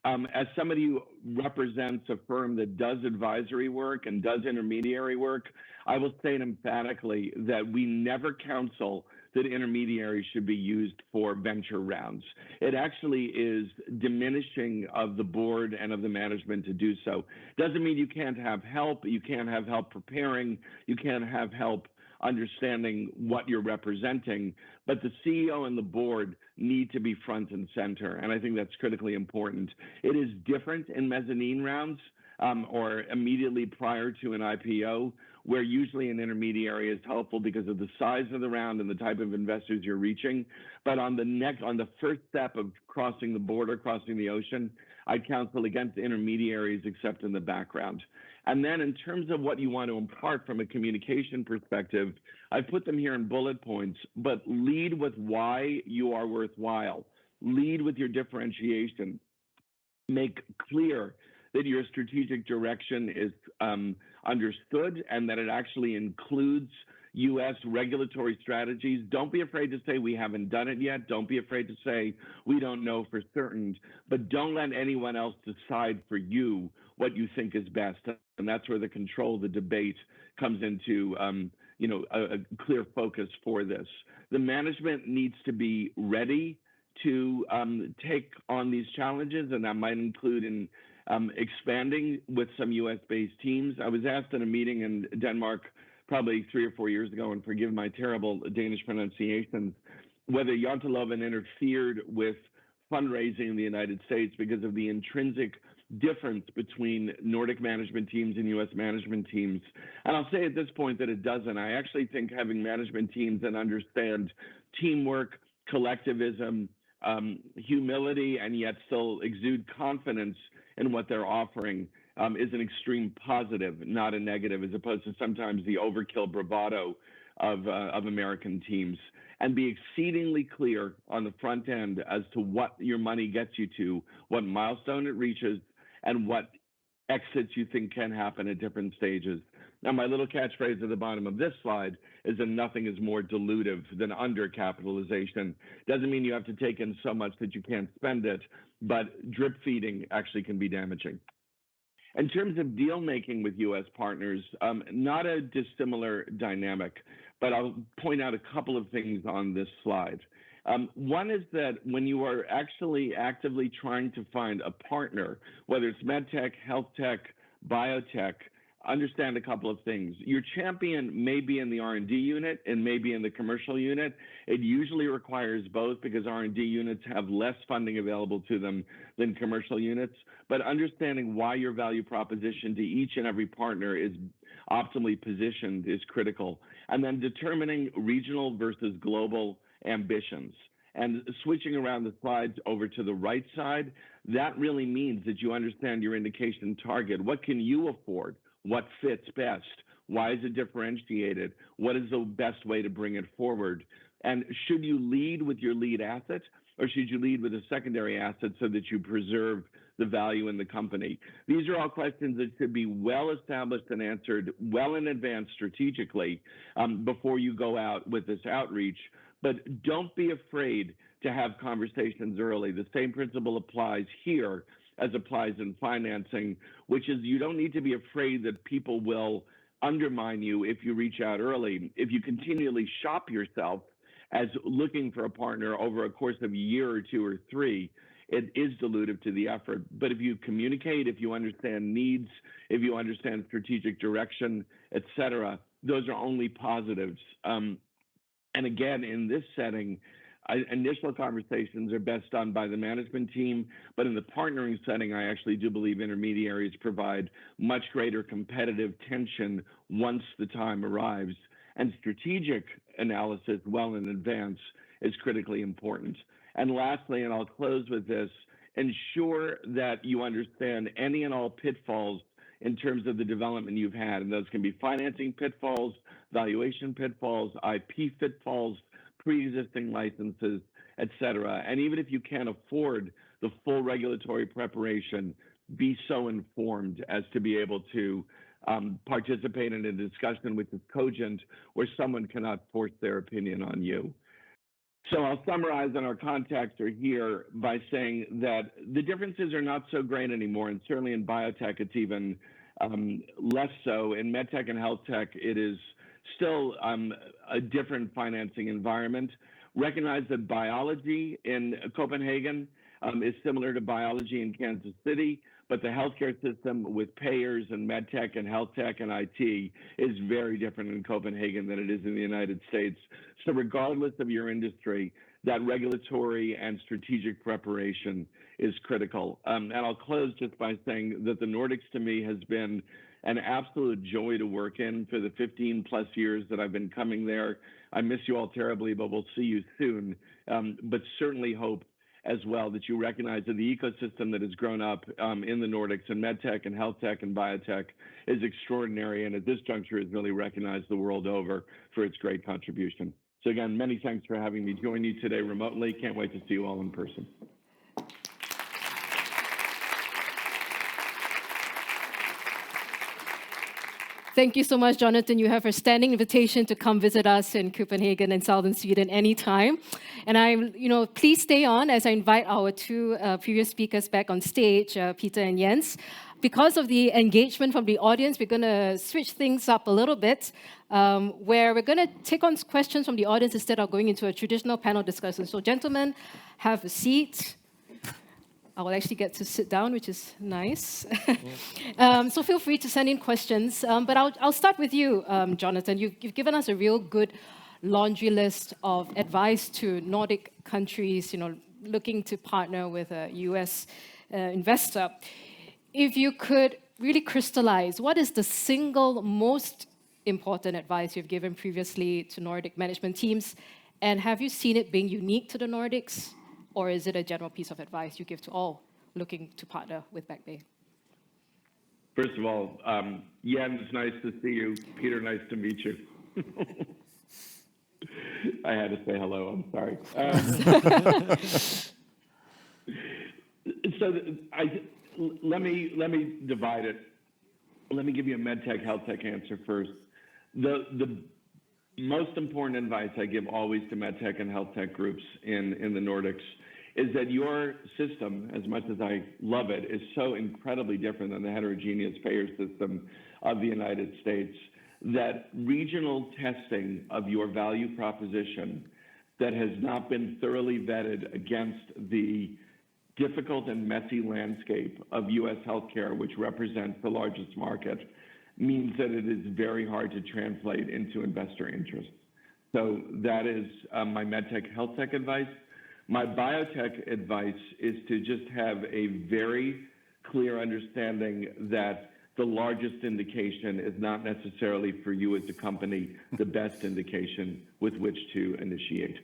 as somebody who represents a firm that does advisory work and does intermediary work, I will state emphatically that we never counsel that intermediaries should be used for venture rounds. It actually is diminishing of the board and of the management to do so. Doesn't mean you can't have help, you can't have help preparing, you can't have help understanding what you're representing, but the CEO and the board need to be front and center, and I think that's critically important. It is different in mezzanine rounds or immediately prior to an IPO, where usually an intermediary is helpful because of the size of the round and the type of investors you're reaching. But on the first step of crossing the border, crossing the ocean, I'd counsel against intermediaries except in the background. And then in terms of what you want to impart from a communication perspective, I put them here in bullet points, but lead with why you are worthwhile. Lead with your differentiation. Make clear that your strategic direction is understood and that it actually includes U.S. regulatory strategies. Don't be afraid to say we haven't done it yet. Don't be afraid to say we don't know for certain, but don't let anyone else decide for you what you think is best. And that's where the control, the debate comes into a clear focus for this. The management needs to be ready to take on these challenges, and that might include in expanding with some US-based teams. I was asked in a meeting in Denmark probably 3 or 4 years ago, and forgive my terrible Danish pronunciations, whether Janteloven interfered with fundraising in the United States because of the intrinsic difference between Nordic management teams and US management teams. And I'll say at this point that it doesn't. I actually think having management teams that understand teamwork, collectivism, humility, and yet still exude confidence in what they're offering is an extreme positive, not a negative, as opposed to sometimes the overkill bravado of American teams. And be exceedingly clear on the front end as to what your money gets you to, what milestone it reaches, and what exits you think can happen at different stages. Now, my little catchphrase at the bottom of this slide is that nothing is more dilutive than undercapitalization. Doesn't mean you have to take in so much that you can't spend it, but drip feeding actually can be damaging. In terms of deal making with U.S. partners, not a dissimilar dynamic, but I'll point out a couple of things on this slide. One is that when you are actually actively trying to find a partner, whether it's medtech, health tech, biotech, understand a couple of things. Your champion may be in the R&D unit and may be in the commercial unit. It usually requires both because R&D units have less funding available to them than commercial units. But understanding why your value proposition to each and every partner is optimally positioned is critical. And then determining regional versus global ambitions. And switching around the slides over to the right side, that really means that you understand your indication target. What can you afford? What fits best? Why is it differentiated? What is the best way to bring it forward? And should you lead with your lead asset, or should you lead with a secondary asset so that you preserve the value in the company? These are all questions that should be well established and answered well in advance strategically before you go out with this outreach. But don't be afraid to have conversations early. The same principle applies here as applies in financing, which is you don't need to be afraid that people will undermine you if you reach out early. If you continually shop yourself as looking for a partner over a course of a year or two or three, it is dilutive to the effort. But if you communicate, if you understand needs, if you understand strategic direction, et cetera, those are only positives. And again, in this setting, initial conversations are best done by the management team, but in the partnering setting, I actually do believe intermediaries provide much greater competitive tension once the time arrives. And strategic analysis well in advance is critically important. And lastly, and I'll close with this, ensure that you understand any and all pitfalls in terms of the development you've had. And those can be financing pitfalls, valuation pitfalls, IP pitfalls, pre-existing licenses, et cetera. And even if you can't afford the full regulatory preparation, be so informed as to be able to participate in a discussion which is cogent, where someone cannot force their opinion on you. So I'll summarize, and our contacts are here, by saying that the differences are not so great anymore, and certainly in biotech it's even less so. In medtech and health tech, it is still a different financing environment. Recognize that biology in Copenhagen is similar to biology in Kansas City, but the healthcare system with payers and medtech and health tech and IT is very different in Copenhagen than it is in the United States. So regardless of your industry, that regulatory and strategic preparation is critical. And I'll close just by saying that the Nordics to me has been an absolute joy to work in for the 15 plus years that I've been coming there. I miss you all terribly, but we'll see you soon. But certainly hope as well that you recognize that the ecosystem that has grown up in the Nordics in medtech and health tech and biotech is extraordinary, and at this juncture is really recognized the world over for its great contribution. So again, many thanks for having me join you today remotely. Can't wait to see you all in person. Thank you so much, Jonathan. You have a standing invitation to come visit us in Copenhagen and Southern Sweden anytime. And please stay on as I invite our two previous speakers back on stage, Peter and Jens. Because of the engagement from the audience, we're going to switch things up a little bit, where we're going to take on questions from the audience instead of going into a traditional panel discussion. So gentlemen, have a seat. I will actually get to sit down, which is nice. So feel free to send in questions. But I'll start with you, Jonathan. You've given us a real good laundry list of advice to Nordic countries, looking to partner with a US investor. If you could really crystallize, what is the single most important advice you've given previously to Nordic management teams? And have you seen it being unique to the Nordics? Or is it a general piece of advice you give to all looking to partner with Back Bay? First of all, Jens, nice to see you. Peter, nice to meet you. I had to say hello, I'm sorry. So let me divide it Let me give you a medtech, health tech answer first. The most important advice I give always to medtech and health tech groups in the Nordics is that your system, as much as I love it, is so incredibly different than the heterogeneous payer system of the United States that regional testing of your value proposition that has not been thoroughly vetted against the difficult and messy landscape of U.S. healthcare, which represents the largest market, means that it is very hard to translate into investor interest. So that is my medtech, health tech advice. My biotech advice is to just have a very clear understanding that the largest indication is not necessarily for you as a company the best indication with which to initiate.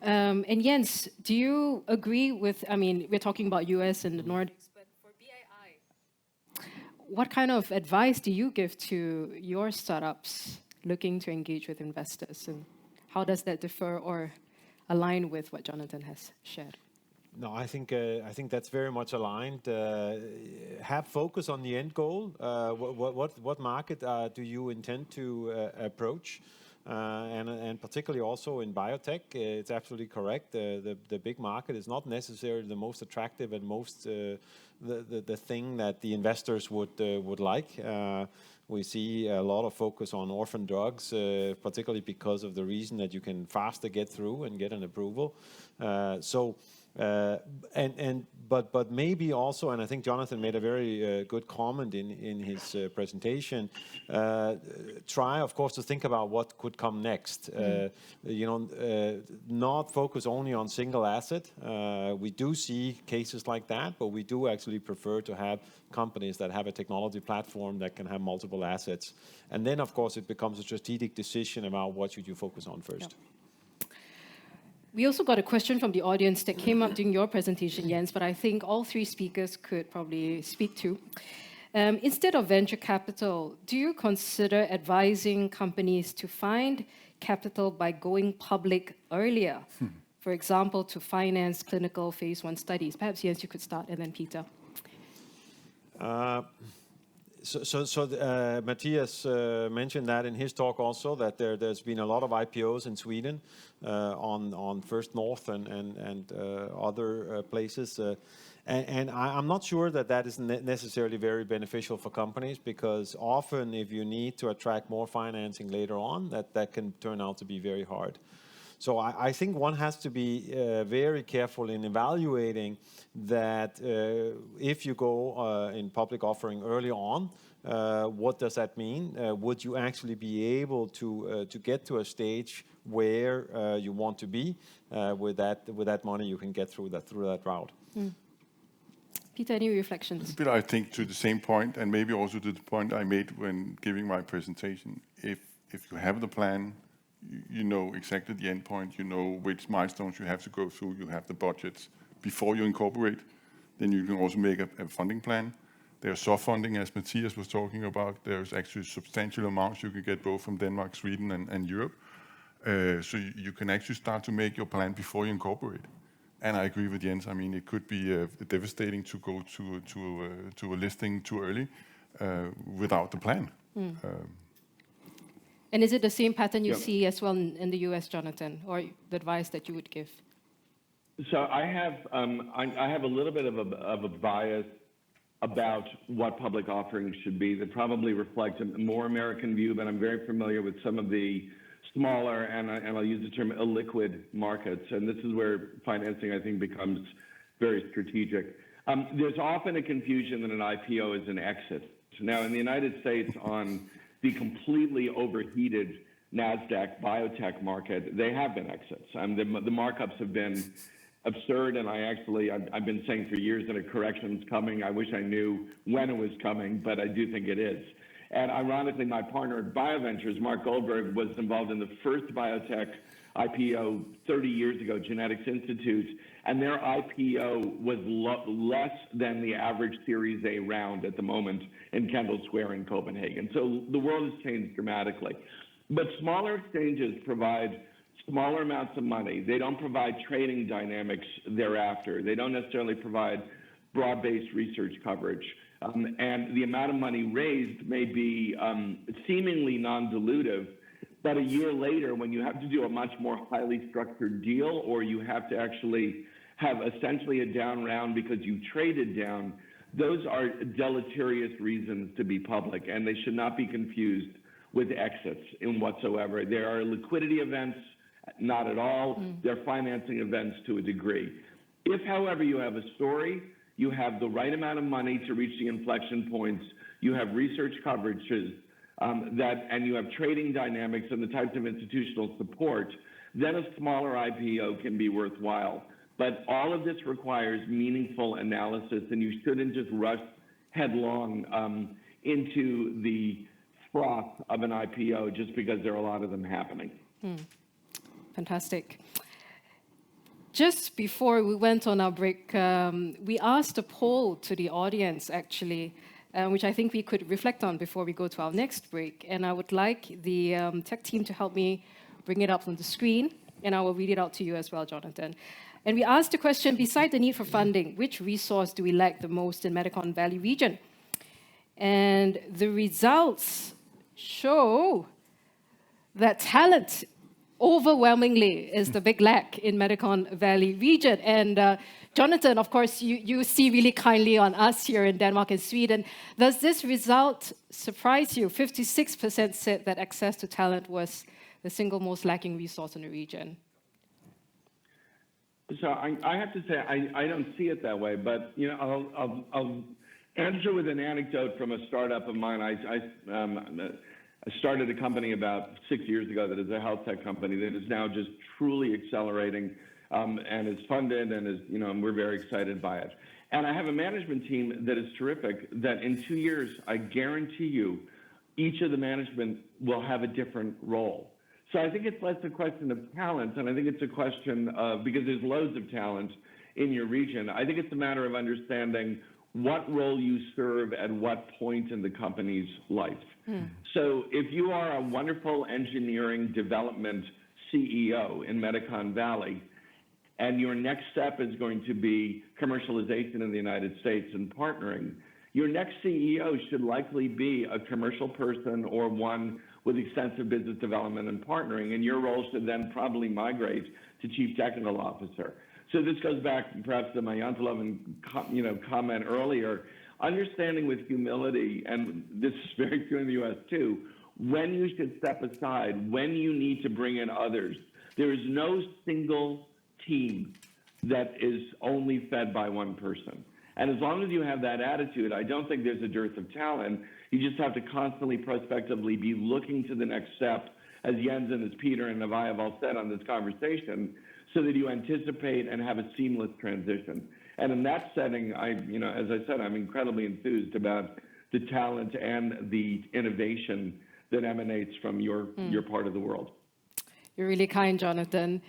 And Jens, do you agree with, I mean, we're talking about US and the Nordics, but for BII, what kind of advice do you give to your startups looking to engage with investors? And how does that differ or align with what Jonathan has shared? No, I think that's very much aligned. Have focus on the end goal. What market do you intend to approach? And particularly also in biotech, it's absolutely correct. The big market is not necessarily the most attractive and most the thing that the investors would like. We see a lot of focus on orphan drugs, particularly because of the reason that you can faster get through and get an approval. But maybe also, and I think Jonathan made a very good comment in his presentation. Try, of course, to think about what could come next. Not focus only on single asset. We do see cases like that, but we do actually prefer to have companies that have a technology platform that can have multiple assets. And then, of course, it becomes a strategic decision about what should you focus on first. Yep. We also got a question from the audience that came up during your presentation, Jens, but I think all three speakers could probably speak to. Instead of venture capital, do you consider advising companies to find capital by going public earlier? For example, to finance clinical phase 1 studies. Perhaps, Jens, you could start, and then Peter. Matthias mentioned that in his talk also, that there's been a lot of IPOs in Sweden on First North and other places. And I'm not sure that is necessarily very beneficial for companies, because often if you need to attract more financing later on, that can turn out to be very hard. So I think one has to be very careful in evaluating that if you go in public offering early on, what does that mean? Would you actually be able to get to a stage where you want to be with that money you can get through that route? Peter, any reflections? But I think to the same point, and maybe also to the point I made when giving my presentation, if you have the plan, you know exactly the end point, you know which milestones you have to go through, you have the budgets before you incorporate, then you can also make a funding plan. There's soft funding, as Matthias was talking about. There's actually substantial amounts you can get both from Denmark, Sweden, and Europe. So you can actually start to make your plan before you incorporate. And I agree with Jens. I mean, it could be devastating to go to a listing too early without the plan. And is it the same pattern you see as well in the US, Jonathan, or the advice that you would give? So I have a little bit of a bias about what public offerings should be that probably reflects a more American view, but I'm very familiar with some of the smaller, and I'll use the term illiquid markets. And this is where financing, I think, becomes very strategic. There's often a confusion that an IPO is an exit. So now in the United States, on the completely overheated NASDAQ biotech market, they have been exits. The markups have been absurd, and I've been saying for years that a correction is coming. I wish I knew when it was coming, but I do think it is. And ironically, my partner at BioVentures, Mark Goldberg, was involved in the first biotech IPO 30 years ago, Genetics Institute, and their IPO was less than the average Series A round at the moment in Kendall Square in Copenhagen. So the world has changed dramatically. But smaller exchanges provide smaller amounts of money. They don't provide trading dynamics thereafter. They don't necessarily provide broad-based research coverage. And the amount of money raised may be seemingly non-dilutive, but a year later, when you have to do a much more highly structured deal, or you have to actually have essentially a down round because you traded down, those are deleterious reasons to be public, and they should not be confused with exits in whatsoever. There are liquidity events, not at all. They're financing events to a degree. If, however, you have a story, you have the right amount of money to reach the inflection points, you have research coverages, and you have trading dynamics and the types of institutional support, then a smaller IPO can be worthwhile. But all of this requires meaningful analysis, and you shouldn't just rush headlong into the froth of an IPO just because there are a lot of them happening. Fantastic. Just before we went on our break, we asked a poll to the audience, actually, which I think we could reflect on before we go to our next break. And I would like the tech team to help me bring it up on the screen, and I will read it out to you as well, Jonathan. And we asked the question, beside the need for funding, which resource do we lack the most in Medicon Valley region? And the results show that talent overwhelmingly is the big lack in Medicon Valley region. And Jonathan, of course, you see really kindly on us here in Denmark and Sweden. Does this result surprise you? 56% said that access to talent was the single most lacking resource in the region. So I have to say, I don't see it that way, but you know, I'll answer with an anecdote from a startup of mine. I started a company about 6 years ago that is a health tech company that is now just truly accelerating and is funded and is, you know, and we're very excited by it. And I have a management team that is terrific, that in 2 years, I guarantee you, each of the management will have a different role. So I think it's less a question of talent, and I think it's a question of, because there's loads of talent in your region, I think it's a matter of understanding what role you serve at what point in the company's life. So if you are a wonderful engineering development CEO in Medicon Valley, and your next step is going to be commercialization in the United States and partnering, your next CEO should likely be a commercial person or one with extensive business development and partnering, and your role should then probably migrate to chief technical officer. So this goes back perhaps to my Untitled comment earlier, understanding with humility, and this is very true in the US too, when you should step aside, when you need to bring in others. There is no single team that is only fed by one person. And as long as you have that attitude, I don't think there's a dearth of talent. You just have to constantly prospectively be looking to the next step, as Jens and as Peter and Navai have all said on this conversation, so that you anticipate and have a seamless transition. And in that setting, as I said, I'm incredibly enthused about the talent and the innovation that emanates from your part of the world. You're really kind, Jonathan.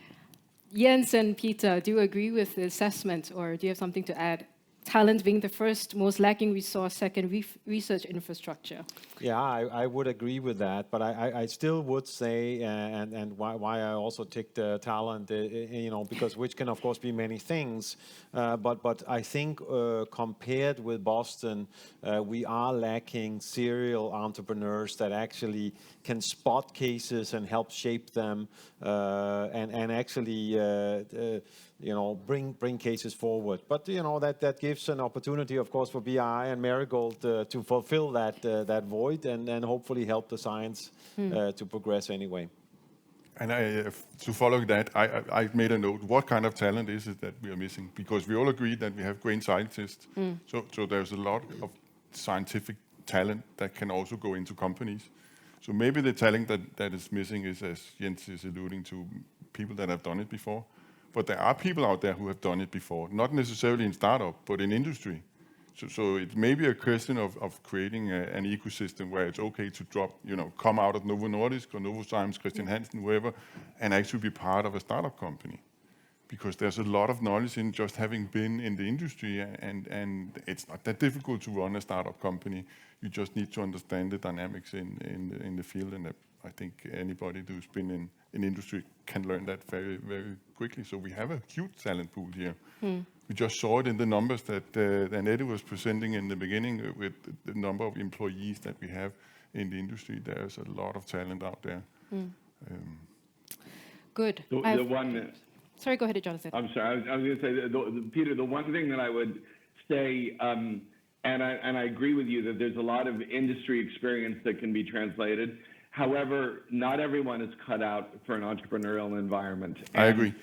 Jens and Peter, do you agree with the assessment, or do you have something to add? Talent being the first most lacking resource, second research infrastructure. Yeah, I would agree with that, but I still would say, and why I also ticked talent, because which can of course be many things, but I think compared with Boston, we are lacking serial entrepreneurs that actually can spot cases and help shape them, and actually bring cases forward. But that gives an opportunity, of course, for BI and Marigold to fulfill that void and hopefully help the science to progress anyway. And to follow that, I made a note. What kind of talent is it that we are missing? Because we all agree that we have great scientists. So there's a lot of scientific talent that can also go into companies. So maybe the talent that is missing is, as Jens is alluding to, people that have done it before. But there are people out there who have done it before, not necessarily in startup, but in industry. So it may be a question of creating an ecosystem where it's okay to drop, come out of Novo Nordisk or Novozymes, Christian Hansen, whoever, and actually be part of a startup company. Because there's a lot of knowledge in just having been in the industry, and it's not that difficult to run a startup company. You just need to understand the dynamics in the field, and I think anybody who's been in industry can learn that very, very quickly. So we have a huge talent pool here. We just saw it in the numbers that Annette was presenting in the beginning with the number of employees that we have in the industry. There's a lot of talent out there. Good. Sorry, go ahead, Jonathan. I'm sorry. I was going to say, Peter, the one thing that I would say, and I agree with you that there's a lot of industry experience that can be translated. However, not everyone is cut out for an entrepreneurial environment. I agree.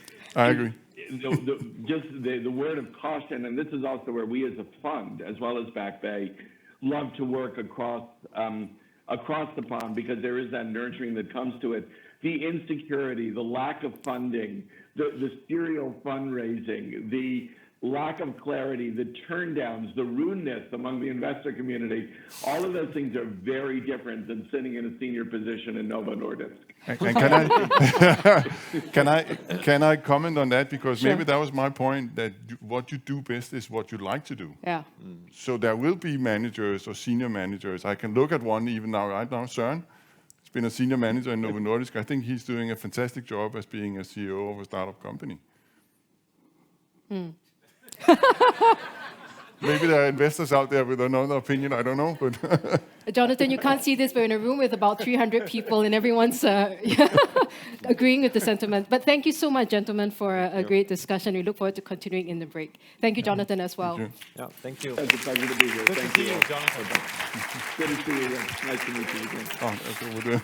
Just the word of caution, and this is also where we as a fund, as well as Back Bay, love to work across the pond, because there is that nurturing that comes to it. The insecurity, the lack of funding, the serial fundraising, the lack of clarity, the turndowns, the rudeness among the investor community, all of those things are very different than sitting in a senior position in Novo Nordisk. And can I comment on that? Because maybe that was my point, that what you do best is what you like to do. Yeah. So there will be managers or senior managers. I can look at one even now, right now, Søren. He's been a senior manager in Novo Nordisk. I think he's doing a fantastic job as being a CEO of a startup company. Maybe there are investors out there with another opinion, I don't know. But Jonathan, you can't see this, but in a room with about 300 people and everyone's agreeing with the sentiment. But thank you so much, gentlemen, for a great discussion. We look forward to continuing in the break. Thank you, Jonathan, as well. Thank you. Yeah, thank you. It's a pleasure to be here. Good Thank to see you. you, Jonathan. Good to see you again. Nice to meet you again. oh, that's what we're doing.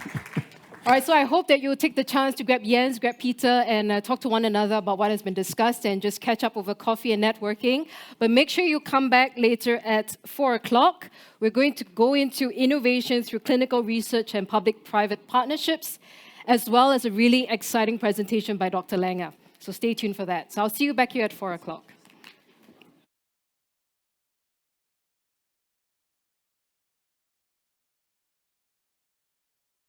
All right, so I hope that you'll take the chance to grab Jens, grab Peter, and talk to one another about what has been discussed and just catch up over coffee and networking. But make sure you come back later at 4 o'clock. We're going to go into innovation through clinical research and public-private partnerships, as well as a really exciting presentation by Dr. Langer. So stay tuned for that. So I'll see you back here at 4 o'clock.